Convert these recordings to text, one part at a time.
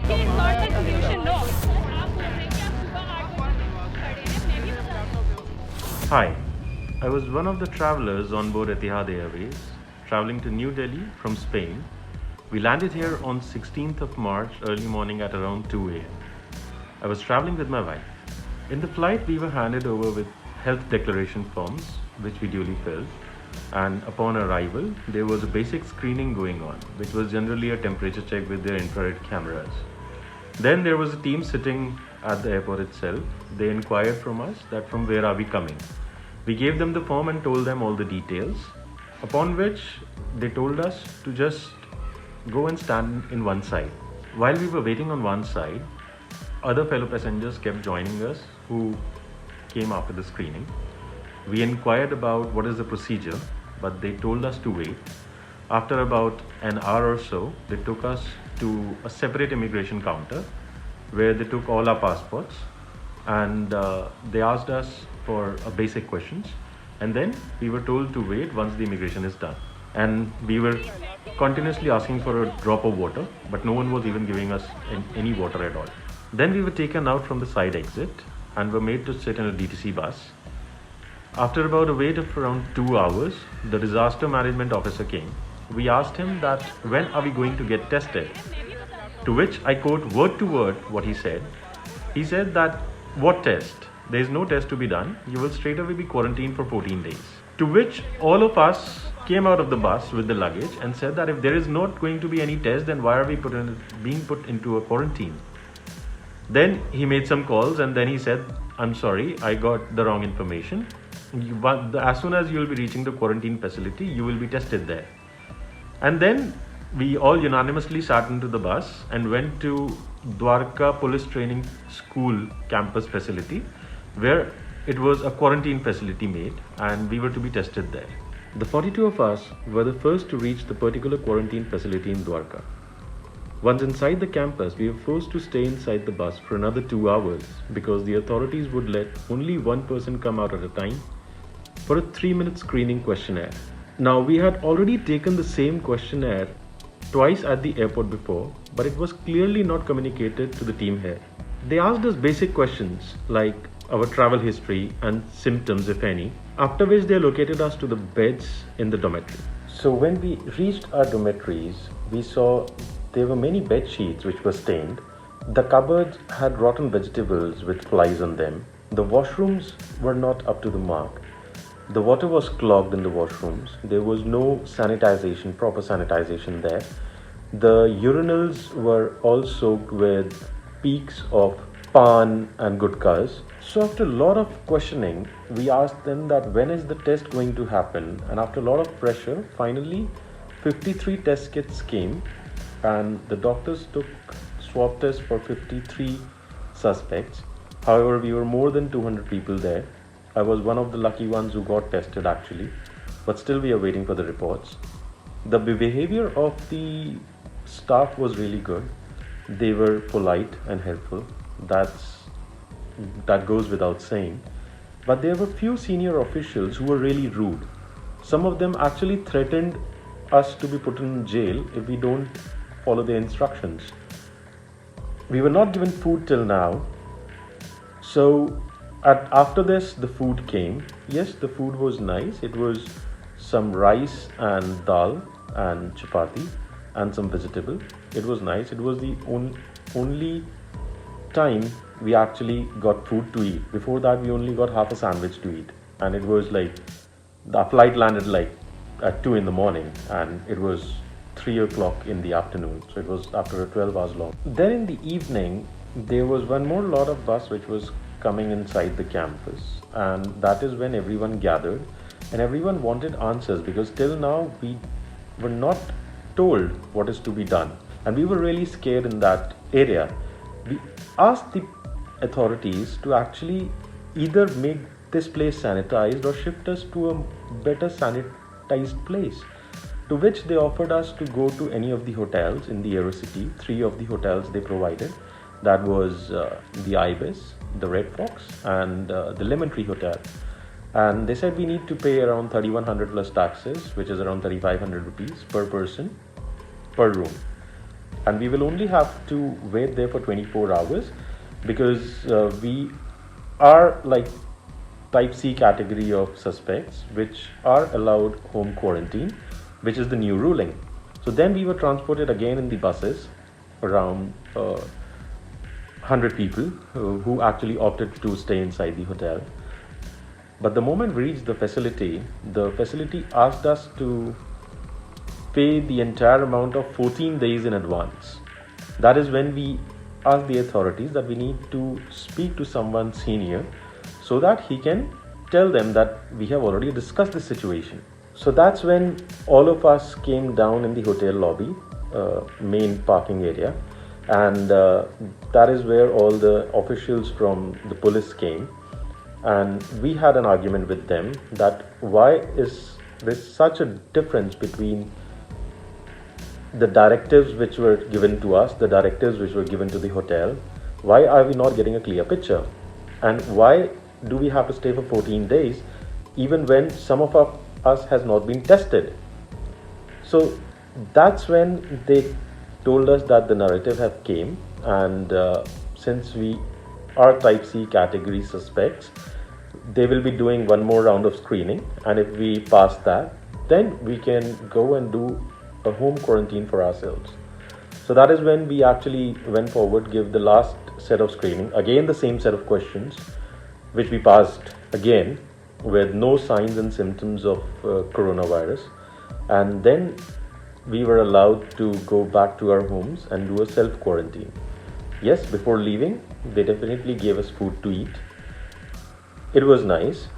Smoking is not the solution, no. आप बोल रहे हैं कि आप सुबह 8 बजे खड़े हैं, मैं भी बता रही हूँ. Hi, I was one of the travelers on board Etihad Airways, traveling to New Delhi from Spain. We landed here on 16th of March early morning at around 2 a.m. I was traveling with my wife. In the flight, we were handed over with health declaration forms, which we duly filled. And upon arrival, there was a basic screening going on, which was generally a temperature check with their infrared cameras. Then there was a team sitting at the airport itself. They inquired from us that from where are we coming. We gave them the form and told them all the details, upon which they told us to just go and stand in one side. While we were waiting on one side, other fellow passengers kept joining us who came after the screening. We inquired about what is the procedure, but they told us to wait. After about an hour or so, they took us to a separate immigration counter where they took all our passports and they asked us for basic questions, and then we were told to wait once the immigration is done. And we were continuously asking for a drop of water, but no one was even giving us any water at all. Then we were taken out from the side exit and were made to sit in a DTC bus. After about a wait of around 2 hours, the disaster management officer came. We asked him that when are we going to get tested? To which I quote word to word what he said. He said that, what test? There is no test to be done. You will straight away be quarantined for 14 days. To which all of us came out of the bus with the luggage and said that if there is not going to be any test, then why are we being put into a quarantine? Then he made some calls and then he said, I'm sorry, I got the wrong information. As soon as you will be reaching the quarantine facility, you will be tested there. And then we all unanimously sat into the bus and went to Dwarka Police Training School campus facility, where it was a quarantine facility made and we were to be tested there. The 42 of us were the first to reach the particular quarantine facility in Dwarka. Once inside the campus, we were forced to stay inside the bus for another 2 hours because the authorities would let only one person come out at a time for a 3-minute screening questionnaire. Now, we had already taken the same questionnaire twice at the airport before, but it was clearly not communicated to the team here. They asked us basic questions like our travel history and symptoms, if any, after which they allocated us to the beds in the dormitory. So when we reached our dormitories, we saw there were many bed sheets which were stained. The cupboards had rotten vegetables with flies on them. The washrooms were not up to the mark. The water was clogged in the washrooms. There was no sanitization, proper sanitization there. The urinals were all soaked with peaks of pan and gutkas. So after a lot of questioning, we asked them that when is the test going to happen? And after a lot of pressure, finally 53 test kits came and the doctors took swab tests for 53 suspects. However, we were more than 200 people there. I was one of the lucky ones who got tested actually, but still we are waiting for the reports. The behavior of the staff was really good. They were polite and helpful. That goes without saying. But there were few senior officials who were really rude. Some of them actually threatened us to be put in jail if we don't follow their instructions. We were not given food till now. So after this, the food came. Yes, the food was nice. It was some rice and dal and chapati and some vegetable. It was nice. It was the only time we actually got food to eat. Before that, we only got half a sandwich to eat. And it was like, the flight landed like at 2 in the morning and it was 3 o'clock in the afternoon. So it was after a 12 hours long. Then in the evening, there was one more lot of bus which was coming inside the campus, and that is when everyone gathered and everyone wanted answers because till now we were not told what is to be done and we were really scared in that area. We asked the authorities to actually either make this place sanitized or shift us to a better sanitized place, to which they offered us to go to any of the hotels in the Aerocity. 3 of the hotels they provided. That was the Ibis, the Red Fox and the Lemon Tree Hotel. And they said we need to pay around 3100 plus taxes, which is around 3500 rupees per person per room. and we will only have to wait there for 24 hours because we are like type C category of suspects which are allowed home quarantine, which is the new ruling. So then we were transported again in the buses, around 100 people who actually opted to stay inside the hotel. But the moment we reached the facility asked us to pay the entire amount of 14 days in advance. That is when we asked the authorities that we need to speak to someone senior so that he can tell them that we have already discussed the situation. So that's when all of us came down in the hotel lobby, main parking area, and that is where all the officials from the police came, and we had an argument with them that why is there such a difference between the directives which were given to us, the directives which were given to the hotel. Why are we not getting a clear picture? And why do we have to stay for 14 days even when some of us has not been tested? So that's when they told us that the narrative have came, and since we are type C category suspects, they will be doing one more round of screening, and if we pass that, then we can go and do a home quarantine for ourselves. So that is when we actually went forward, give the last set of screening, again the same set of questions, which we passed again with no signs and symptoms of coronavirus, and then we were allowed to go back to our homes and do a self quarantine. Yes, before leaving, they definitely gave us food to eat. It was nice,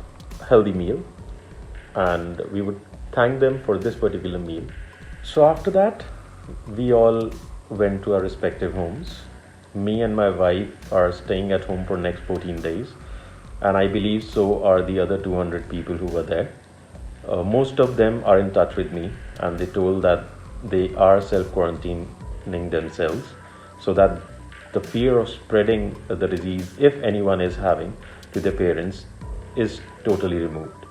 healthy meal, and we would thank them for this particular meal. So after that, we all went to our respective homes. Me and my wife are staying at home for next 14 days, and I believe so are the other 200 people who were there. Most of them are in touch with me, and they told that they are self-quarantining themselves so that the fear of spreading the disease, if anyone is having, to their parents is totally removed.